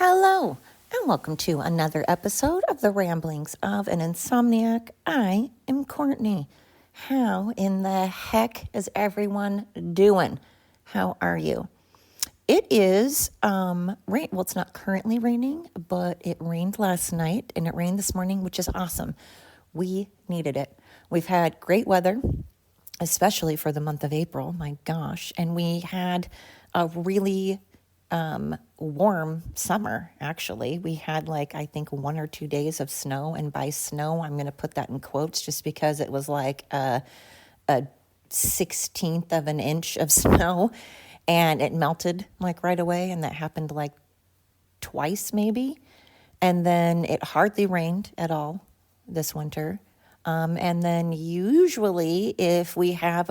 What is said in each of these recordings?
Hello, and welcome to another episode of the Ramblings of an Insomniac. I am Courtney. How in the heck is everyone doing? How are you? It is rain. Well, it's not currently raining, but it rained last night and it rained this morning, which is awesome. We needed it. We've had great weather, especially for the month of April. My gosh. And we had a really warm summer, actually. We had I think 1 or 2 days of snow. And by snow, I'm going to put that in quotes just because it was like a 16th of an inch of snow and it melted right away. And that happened twice maybe. And then it hardly rained at all this winter. And then usually if we have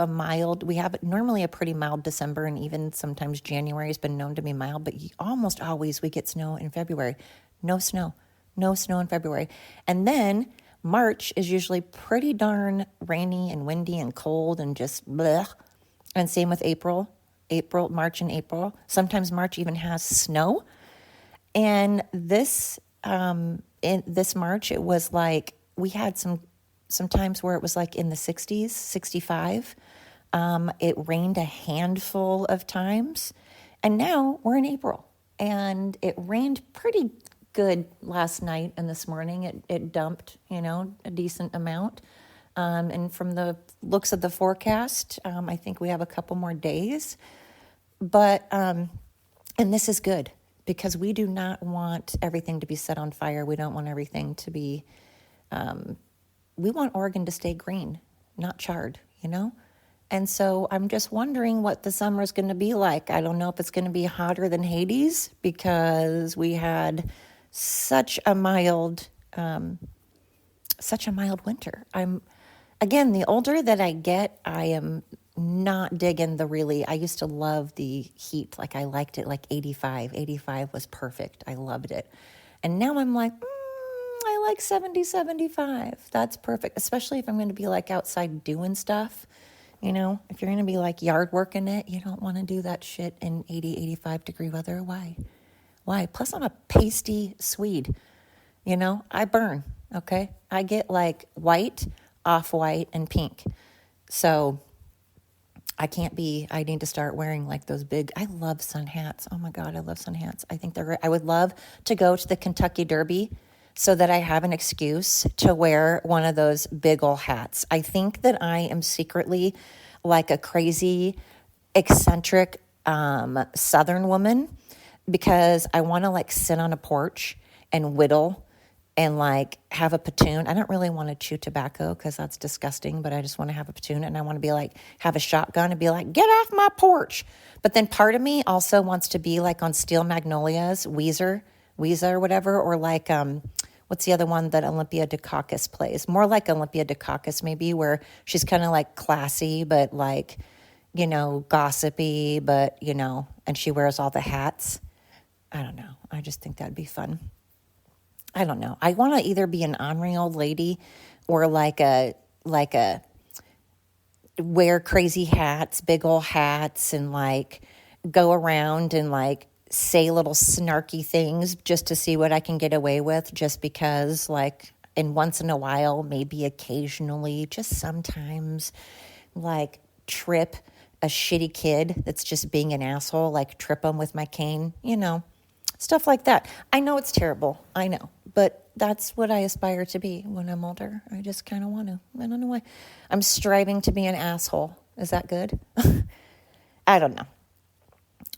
we have normally a pretty mild December, and even sometimes January has been known to be mild, but almost always we get snow in February. No snow in February. And then March is usually pretty darn rainy and windy and cold and just bleh. And same with March and April. Sometimes March even has snow. And this March, it was we had some times where it was in the 60s, 65. It rained a handful of times. And now we're in April. And it rained pretty good last night and this morning. It dumped, a decent amount. And from the looks of the forecast, I think we have a couple more days. But, and this is good because we do not want everything to be set on fire. We don't want everything to be... we want Oregon to stay green, not charred, And so I'm just wondering what the summer is going to be like. I don't know if it's going to be hotter than Hades because we had such a mild winter. Again, the older that I get, I am not digging I used to love the heat. I liked it 85. 85 was perfect. I loved it. And now I'm I like 70, 75. That's perfect, especially if I'm going to be outside doing stuff. If you're going to be yard working it, you don't want to do that shit in 80, 85 degree weather. Why? Plus, I'm a pasty Swede. I burn, okay? I get white, off-white, and pink. So I need to start wearing those big, I love sun hats. Oh my God, I love sun hats. I think I would love to go to the Kentucky Derby so that I have an excuse to wear one of those big old hats. I think that I am secretly a crazy, eccentric Southern woman because I want to sit on a porch and whittle and have a spittoon. I don't really want to chew tobacco because that's disgusting, but I just want to have a spittoon and I want to be have a shotgun and be get off my porch. But then part of me also wants to be on Steel Magnolias, Weezer or whatever, or what's the other one that Olympia Dukakis plays? More like Olympia Dukakis maybe, where she's kind of classy, but gossipy, but, and she wears all the hats. I don't know. I just think that'd be fun. I don't know. I want to either be an ornery old lady or a wear crazy hats, big old hats, and go around and say little snarky things just to see what I can get away with, just because and once in a while, maybe occasionally, just sometimes trip a shitty kid that's just being an asshole, trip them with my cane, stuff like that. I know it's terrible. I know, but that's what I aspire to be when I'm older. I just kind of want to. I don't know why. I'm striving to be an asshole. Is that good? I don't know.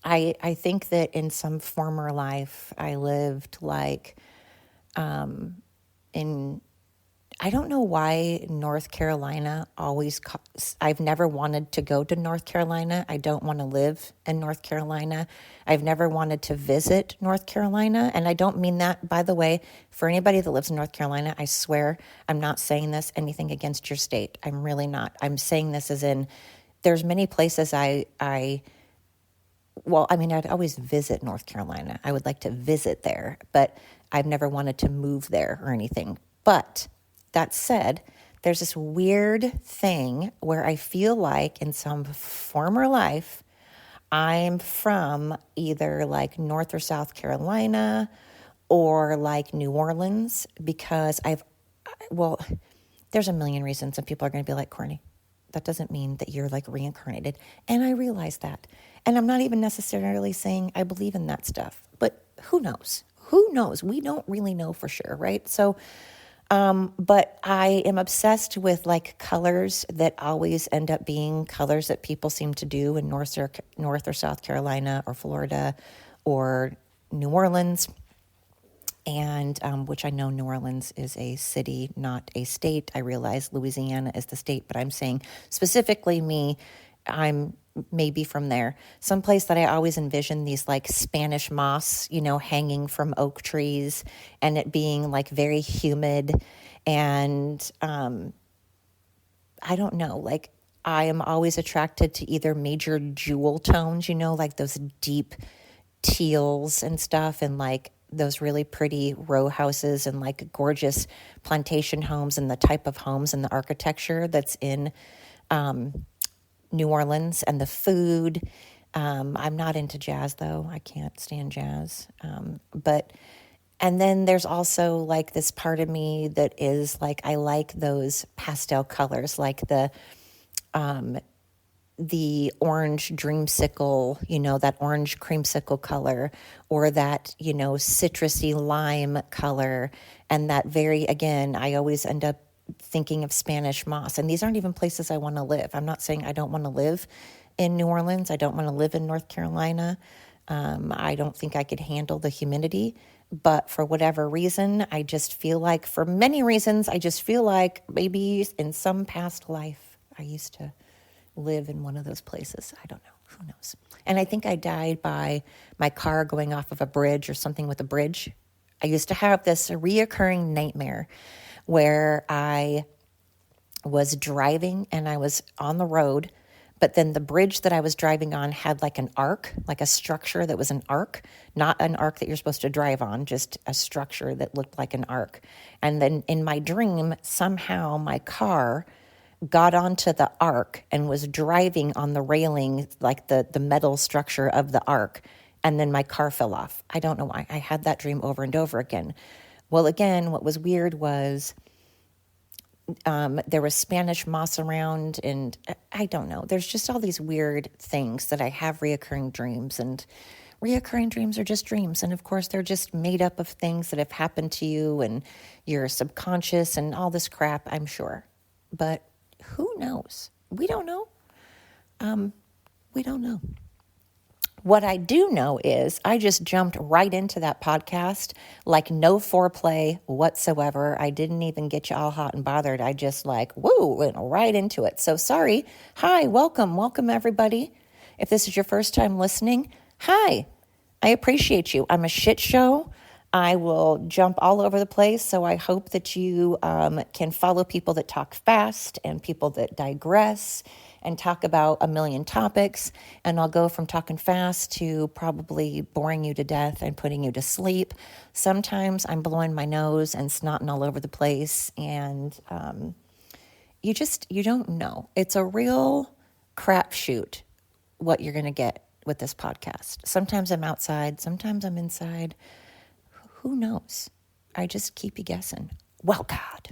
I think that in some former life, I lived I don't know why North Carolina I've never wanted to go to North Carolina. I don't want to live in North Carolina. I've never wanted to visit North Carolina. And I don't mean that, by the way, for anybody that lives in North Carolina, I swear I'm not saying anything against your state. I'm really not. I'm saying this as in, there's many places I'd always visit North Carolina. I would like to visit there, but I've never wanted to move there or anything. But that said, there's this weird thing where I feel in some former life, I'm from either like North or South Carolina or like New Orleans because well, there's a million reasons and people are going to be like, Corny, that doesn't mean that you're like reincarnated. And I realize that. And I'm not even necessarily saying I believe in that stuff, but who knows? Who knows? We don't really know for sure, right? So, but I am obsessed with like colors that always end up being colors that people seem to do in North or South Carolina or Florida or New Orleans. And which I know New Orleans is a city, not a state. I realize Louisiana is the state, but I'm saying specifically me, I'm maybe from there. Someplace that I always envision these like Spanish moss, hanging from oak trees and it being like very humid. And I don't know, like I am always attracted to either major jewel tones, like those deep teals and stuff and like those really pretty row houses and like gorgeous plantation homes and the type of homes and the architecture that's in New Orleans and the food. I'm not into jazz though. I can't stand jazz. And then there's also like this part of me that is like, I like those pastel colors, like the orange dreamsicle, that orange creamsicle color, or that, citrusy lime color. And that again, I always end up thinking of Spanish moss. And these aren't even places I want to live. I'm not saying I don't want to live in New Orleans. I don't want to live in North Carolina. I don't think I could handle the humidity. But for whatever reason, I just feel like, for many reasons, I just feel like maybe in some past life, I used to live in one of those places. I don't know. Who knows? And I think I died by my car going off of a bridge or something with a bridge. I used to have this reoccurring nightmare where I was driving and I was on the road, but then the bridge that I was driving on had like an arc, like a structure that was an arc, not an arc that you're supposed to drive on, just a structure that looked like an arc. And then in my dream, somehow my car got onto the arc and was driving on the railing, like the metal structure of the arc, and then my car fell off. I don't know why. I had that dream over and over again. Well, again, what was weird was there was Spanish moss around, and I don't know. There's just all these weird things that I have reoccurring dreams, and reoccurring dreams are just dreams. And of course, they're just made up of things that have happened to you and your subconscious and all this crap, I'm sure. But who knows? We don't know. We don't know. What I do know is I just jumped right into that podcast, like no foreplay whatsoever. I didn't even get you all hot and bothered. I just went right into it. So sorry. Hi, welcome everybody. If this is your first time listening, hi, I appreciate you. I'm a shit show. I will jump all over the place, so I hope that you can follow people that talk fast and people that digress and talk about a million topics, and I'll go from talking fast to probably boring you to death and putting you to sleep. Sometimes I'm blowing my nose and snotting all over the place, and you don't know. It's a real crapshoot what you're going to get with this podcast. Sometimes I'm outside, sometimes I'm inside. Who knows? I just keep you guessing. Well, God.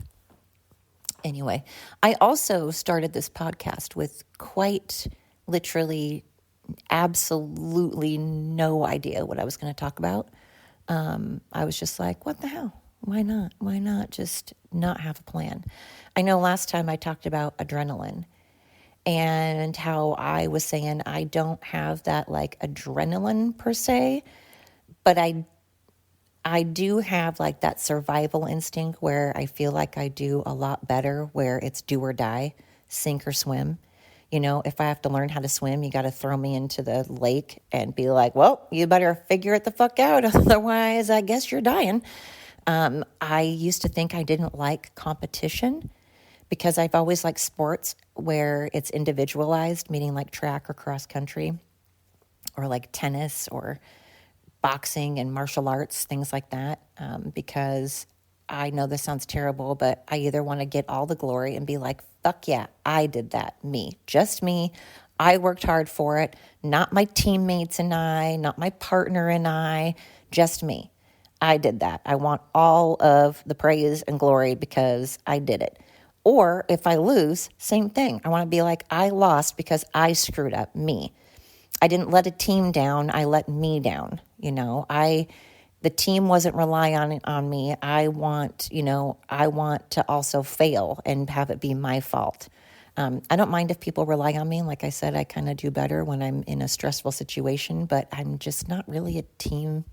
Anyway, I also started this podcast with quite literally absolutely no idea what I was going to talk about. I was just like, what the hell? Why not? Why not just not have a plan? I know last time I talked about adrenaline and how I was saying I don't have that like adrenaline per se, but I do have like that survival instinct where I feel like I do a lot better where it's do or die, sink or swim. If I have to learn how to swim, you got to throw me into the lake and be like, well, you better figure it the fuck out. Otherwise, I guess you're dying. I used to think I didn't like competition because I've always liked sports where it's individualized, meaning like track or cross country or like tennis or boxing and martial arts, things like that, because I know this sounds terrible, but I either want to get all the glory and be like, fuck yeah, I did that. Me, just me. I worked hard for it. Not my teammates and I, not my partner and I, just me. I did that. I want all of the praise and glory because I did it. Or if I lose, same thing. I want to be like, I lost because I screwed up, me. I didn't let a team down. I let me down. The team wasn't relying on me. I want to also fail and have it be my fault. I don't mind if people rely on me. Like I said, I kind of do better when I'm in a stressful situation, but I'm just not really a team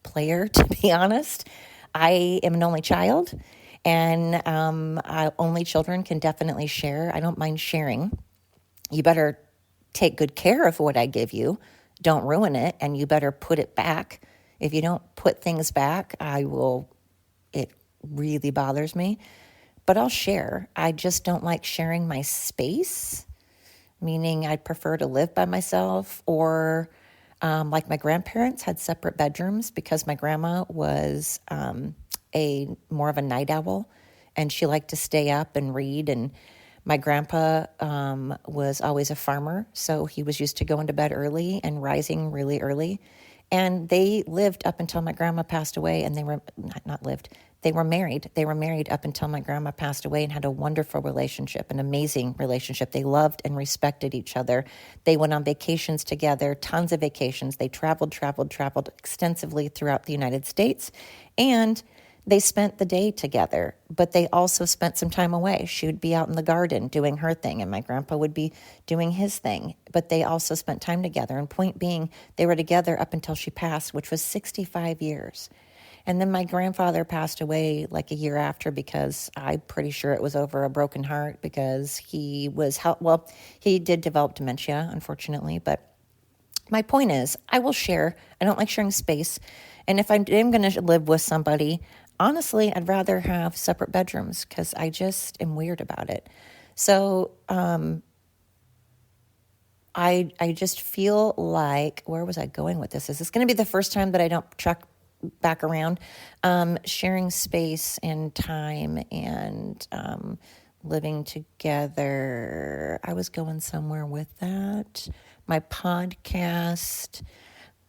player, to be honest. I am an only child, and only children can definitely share. I don't mind sharing. You better take good care of what I give you. Don't ruin it, and you better put it back. If you don't put things back, it really bothers me. But I'll share. I just don't like sharing my space, meaning I'd prefer to live by myself, or like my grandparents had separate bedrooms because my grandma was more of a night owl, and she liked to stay up and read. And my grandpa was always a farmer, so he was used to going to bed early and rising really early. And they lived up until my grandma passed away, and they were not lived. They were married. They were married up until my grandma passed away and had a wonderful relationship, an amazing relationship. They loved and respected each other. They went on vacations together, tons of vacations. They traveled extensively throughout the United States, and they spent the day together, but they also spent some time away. She would be out in the garden doing her thing, and my grandpa would be doing his thing, but they also spent time together. And point being, they were together up until she passed, which was 65 years. And then my grandfather passed away like a year after, because I'm pretty sure it was over a broken heart, because he did develop dementia, unfortunately. But my point is, I will share. I don't like sharing space. And if I am going to live with somebody, honestly, I'd rather have separate bedrooms because I just am weird about it. So I just feel like, where was I going with this? Is this going to be the first time that I don't truck back around? Sharing space and time and living together. I was going somewhere with that. My podcast.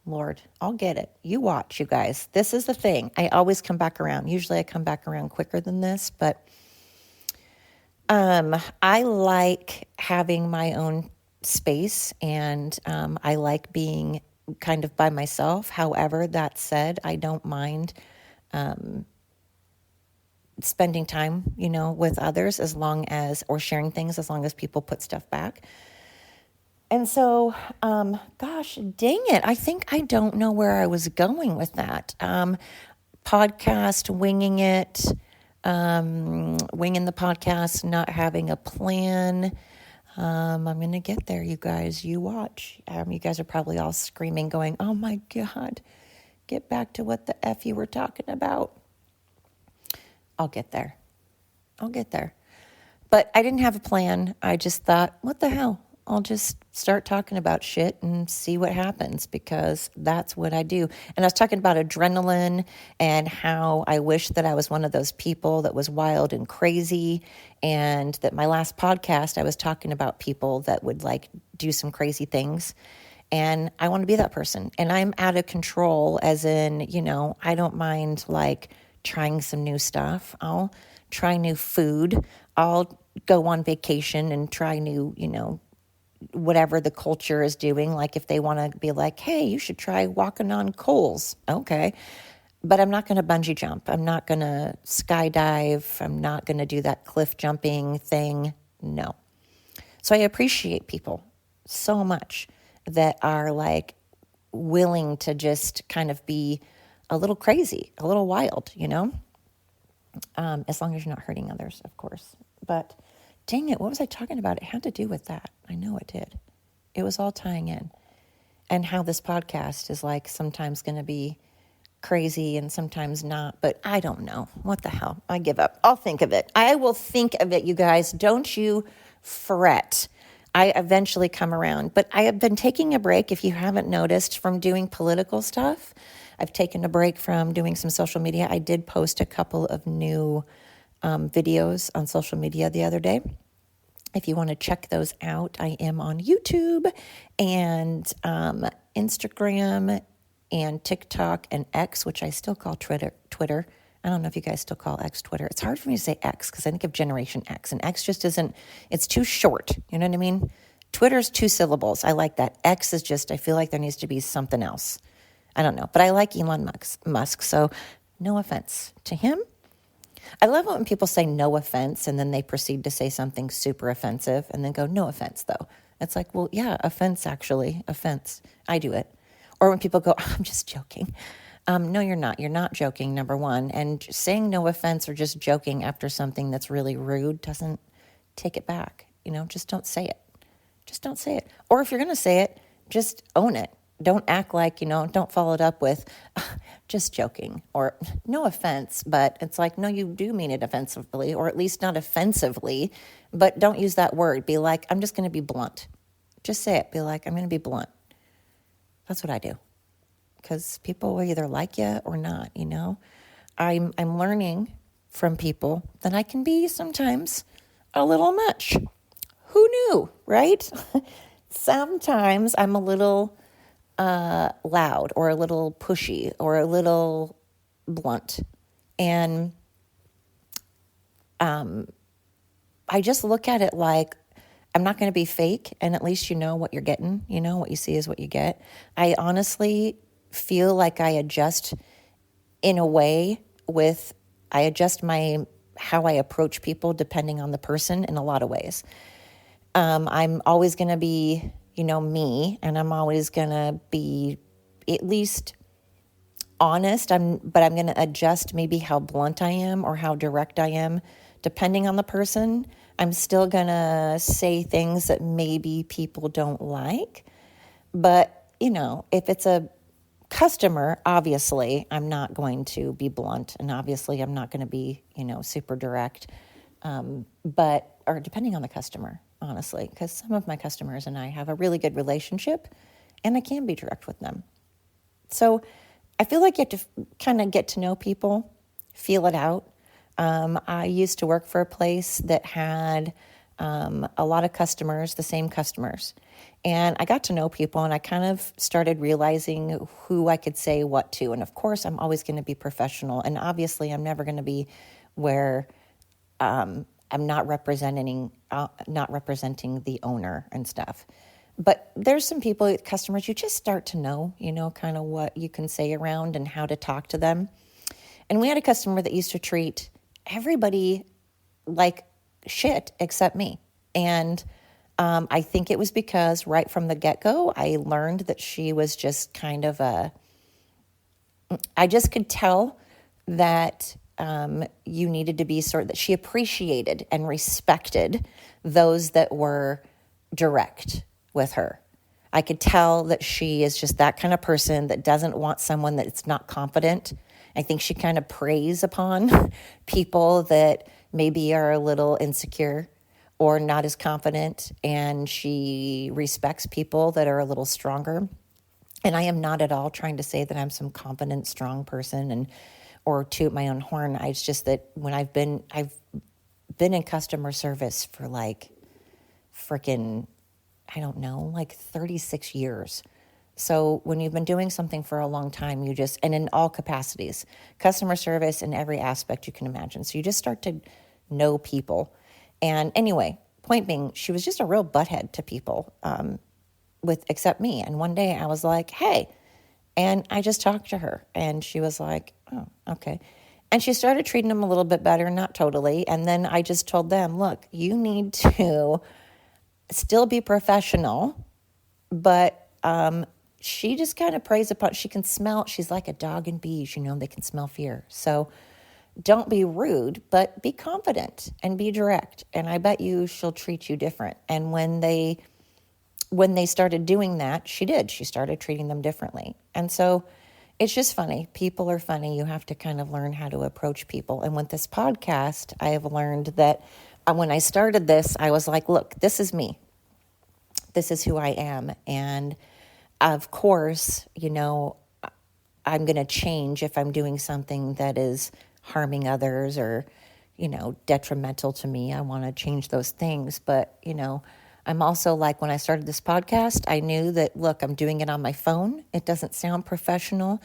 Lord, I'll get it. You watch, you guys. This is the thing. I always come back around. Usually I come back around quicker than this, but I like having my own space, and I like being kind of by myself. However, that said, I don't mind spending time, with others, or sharing things, as long as people put stuff back. And so, gosh, dang it. I think I don't know where I was going with that. Podcast, winging it, winging the podcast, not having a plan. I'm going to get there, you guys. You watch. You guys are probably all screaming, going, oh my God, get back to what the F you were talking about. I'll get there. But I didn't have a plan. I just thought, what the hell? I'll just start talking about shit and see what happens, because that's what I do. And I was talking about adrenaline and how I wish that I was one of those people that was wild and crazy, and that my last podcast, I was talking about people that would do some crazy things. And I want to be that person. And I'm out of control, as in, I don't mind trying some new stuff. I'll try new food. I'll go on vacation and try new, whatever the culture is doing. Like if they want to be like, hey, you should try walking on coals. Okay. But I'm not going to bungee jump. I'm not going to skydive. I'm not going to do that cliff jumping thing. No. So I appreciate people so much that are willing to just kind of be a little crazy, a little wild, as long as you're not hurting others, of course. But dang it, what was I talking about? It had to do with that. I know it did. It was all tying in. And how this podcast is sometimes going to be crazy and sometimes not. But I don't know. What the hell? I give up. I'll think of it. I will think of it, you guys. Don't you fret. I eventually come around. But I have been taking a break, if you haven't noticed, from doing political stuff. I've taken a break from doing some social media. I did post a couple of new videos on social media the other day. If you want to check those out, I am on YouTube and Instagram and TikTok and X, which I still call Twitter. I don't know if you guys still call X Twitter. It's hard for me to say X because I think of Generation X, and X just isn't, it's too short. You know what I mean? Twitter's 2 syllables. I like that. X is just, I feel like there needs to be something else. I don't know. But I like Elon Musk, so no offense to him. I love it when people say no offense and then they proceed to say something super offensive and then go, no offense, though. It's like, well, yeah, offense, actually. Offense. I do it. Or when people go, I'm just joking. No, you're not. You're not joking, number one. And saying no offense or just joking after something that's really rude doesn't take it back. Just don't say it. Just don't say it. Or if you're going to say it, just own it. Don't act like, don't follow it up with just joking or no offense, but it's like, no, you do mean it offensively, or at least not offensively, but don't use that word. Be like, I'm just going to be blunt. Just say it. Be like, I'm going to be blunt. That's what I do. Because people will either like you or not, I'm learning from people that I can be sometimes a little much. Who knew, right? Sometimes I'm a little loud or a little pushy or a little blunt. And I just look at it like I'm not going to be fake, and at least you know what you're getting. What you see is what you get. I honestly feel like I adjust in a way I adjust how I approach people depending on the person in a lot of ways. I'm always going to be, me, and I'm always going to be at least honest. But I'm going to adjust maybe how blunt I am or how direct I am depending on the person. I'm still going to say things that maybe people don't like. But, if it's a customer, obviously, I'm not going to be blunt. And obviously, I'm not going to be, super direct. Or depending on the customer, honestly, because some of my customers and I have a really good relationship and I can be direct with them. So I feel like you have to kind of get to know people, feel it out. I used to work for a place that had a lot of customers, the same customers. And I got to know people and I kind of started realizing who I could say what to. And of course, I'm always going to be professional. And obviously, I'm never going to be where I'm not representing the owner and stuff. But there's some people, customers, you just start to know, kind of what you can say around and how to talk to them. And we had a customer that used to treat everybody like shit except me. And I think it was because right from the get-go, I learned that she was just kind of I just could tell that you needed to be that she appreciated and respected those that were direct with her. I could tell that she is just that kind of person that doesn't want someone that's not confident. I think she kind of preys upon people that maybe are a little insecure or not as confident, and she respects people that are a little stronger. And I am not at all trying to say that I'm some confident, strong person or toot my own horn. It's just that when I've been in customer service for like freaking, I don't know, like 36 years. So when you've been doing something for a long time, and in all capacities, customer service in every aspect you can imagine. So you just start to know people. And anyway, point being, she was just a real butthead to people, except me. And one day I was like, hey, and I just talked to her and she was like, oh, okay. And she started treating them a little bit better, not totally. And then I just told them, look, you need to still be professional, but she just kind of preys upon, she can smell, she's like a dog and bees, they can smell fear. So don't be rude, but be confident and be direct. And I bet you she'll treat you different. And when they started doing that, she did. She started treating them differently. And so it's just funny. People are funny. You have to kind of learn how to approach people. And with this podcast, I have learned that when I started this, I was like, look, this is me. This is who I am. And of course, I'm going to change if I'm doing something that is harming others or, detrimental to me. I want to change those things. But, I'm also like, when I started this podcast, I knew that, look, I'm doing it on my phone. It doesn't sound professional.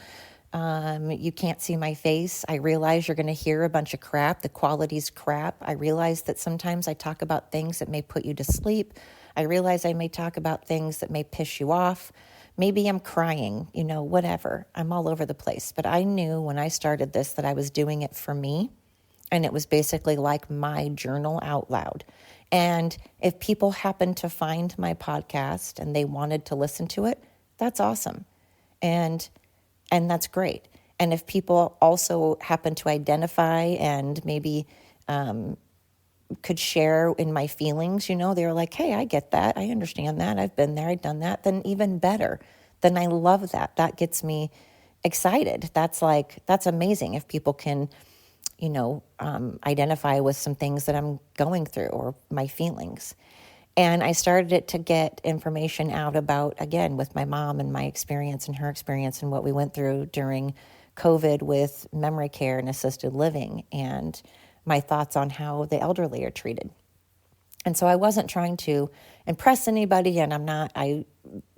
You can't see my face. I realize you're going to hear a bunch of crap. The quality's crap. I realize that sometimes I talk about things that may put you to sleep. I realize I may talk about things that may piss you off. Maybe I'm crying, whatever. I'm all over the place. But I knew when I started this that I was doing it for me. And it was basically like my journal out loud. And if people happen to find my podcast and they wanted to listen to it, that's awesome. And that's great. And if people also happen to identify and maybe could share in my feelings, they're like, hey, I get that. I understand that. I've been there. I've done that. Then even better. Then I love that. That gets me excited. That's amazing if people can, identify with some things that I'm going through or my feelings. And I started it to get information out about, again, with my mom and my experience and her experience and what we went through during COVID with memory care and assisted living and my thoughts on how the elderly are treated. And so I wasn't trying to impress anybody, and I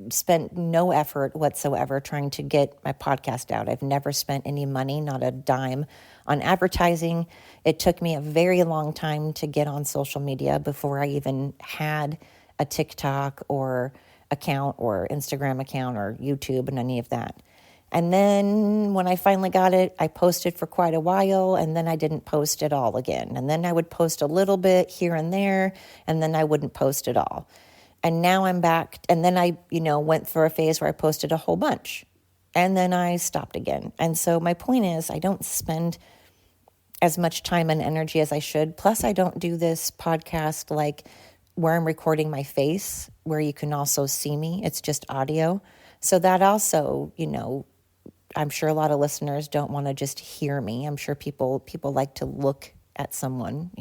spent no effort whatsoever trying to get my podcast out. I've never spent any money, not a dime, on advertising. It took me a very long time to get on social media before I even had a TikTok or account or Instagram account or YouTube and any of that. And then when I finally got it, I posted for quite a while, and then I didn't post at all again. And then I would post a little bit here and there, and then I wouldn't post at all. And now I'm back. And then I, went for a phase where I posted a whole bunch, and then I stopped again. And so my point is, I don't spend as much time and energy as I should. Plus, I don't do this podcast like where I'm recording my face, where you can also see me. It's just audio. So that also, I'm sure a lot of listeners don't want to just hear me. I'm sure people like to look at someone,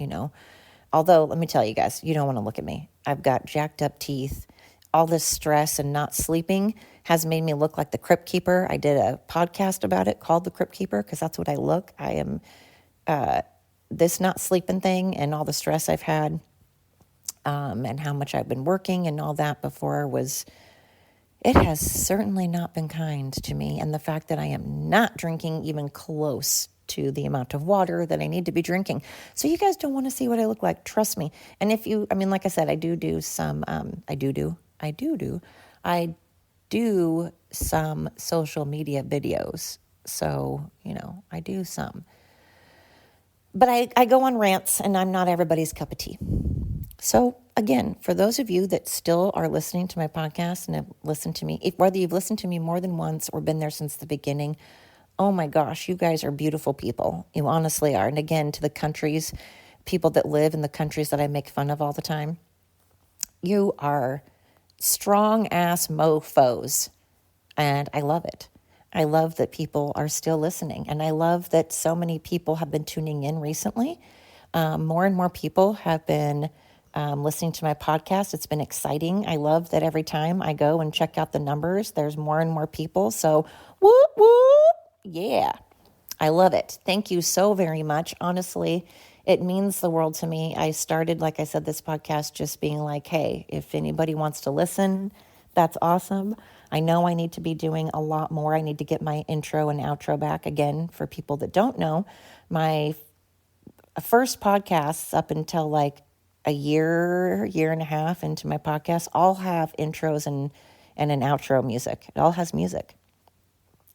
Although, let me tell you guys, you don't want to look at me. I've got jacked up teeth. All this stress and not sleeping has made me look like the Crypt Keeper. I did a podcast about it called The Crypt Keeper because that's what I look. I am this not sleeping thing and all the stress I've had and how much I've been working and all that before it has certainly not been kind to me. And the fact that I am not drinking even close to the amount of water that I need to be drinking. So you guys don't want to see what I look like. Trust me. And like I said, I do some social media videos. So, I do some. But I go on rants, and I'm not everybody's cup of tea. So again, for those of you that still are listening to my podcast and have listened to me, whether you've listened to me more than once or been there since the beginning, oh my gosh, you guys are beautiful people. You honestly are. And again, to the people that live in the countries that I make fun of all the time, you are strong-ass mofos, and I love it. I love that people are still listening, and I love that so many people have been tuning in recently. More and more people have been listening to my podcast. It's been exciting. I love that every time I go and check out the numbers, there's more and more people. So, whoop, whoop, yeah, I love it. Thank you so very much. Honestly, it means the world to me. I started, like I said, this podcast just being like, hey, if anybody wants to listen, that's awesome. I know I need to be doing a lot more. I need to get my intro and outro back again. For people that don't know, my first podcasts up until like a year and a half into my podcast all have intros and an outro music. It all has music.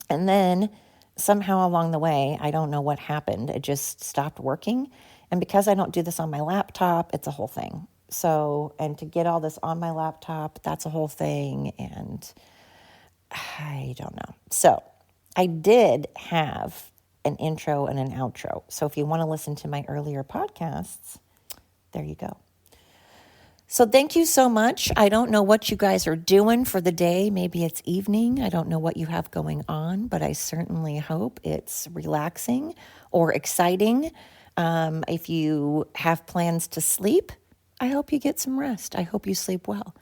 And then somehow along the way, I don't know what happened. It just stopped working. And because I don't do this on my laptop, it's a whole thing. So, and to get all this on my laptop, that's a whole thing. And I don't know. So I did have an intro and an outro. So if you want to listen to my earlier podcasts, there you go. So thank you so much. I don't know what you guys are doing for the day. Maybe it's evening. I don't know what you have going on, but I certainly hope it's relaxing or exciting. If you have plans to sleep, I hope you get some rest. I hope you sleep well.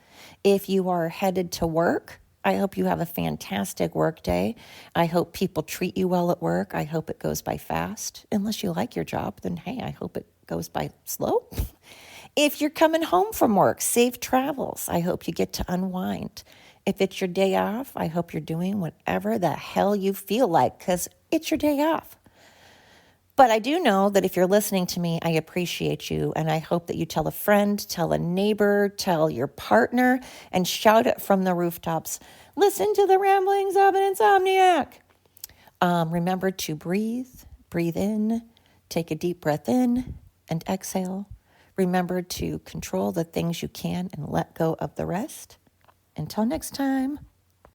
If you are headed to work, I hope you have a fantastic work day. I hope people treat you well at work. I hope it goes by fast. Unless you like your job, then hey, I hope it goes by slow. If you're coming home from work, safe travels. I hope you get to unwind. If it's your day off, I hope you're doing whatever the hell you feel like, because it's your day off. But I do know that if you're listening to me, I appreciate you, and I hope that you tell a friend, tell a neighbor, tell your partner, and shout it from the rooftops. Listen to the ramblings of an insomniac. Remember to breathe in, take a deep breath in, and exhale. Remember to control the things you can and let go of the rest. Until next time.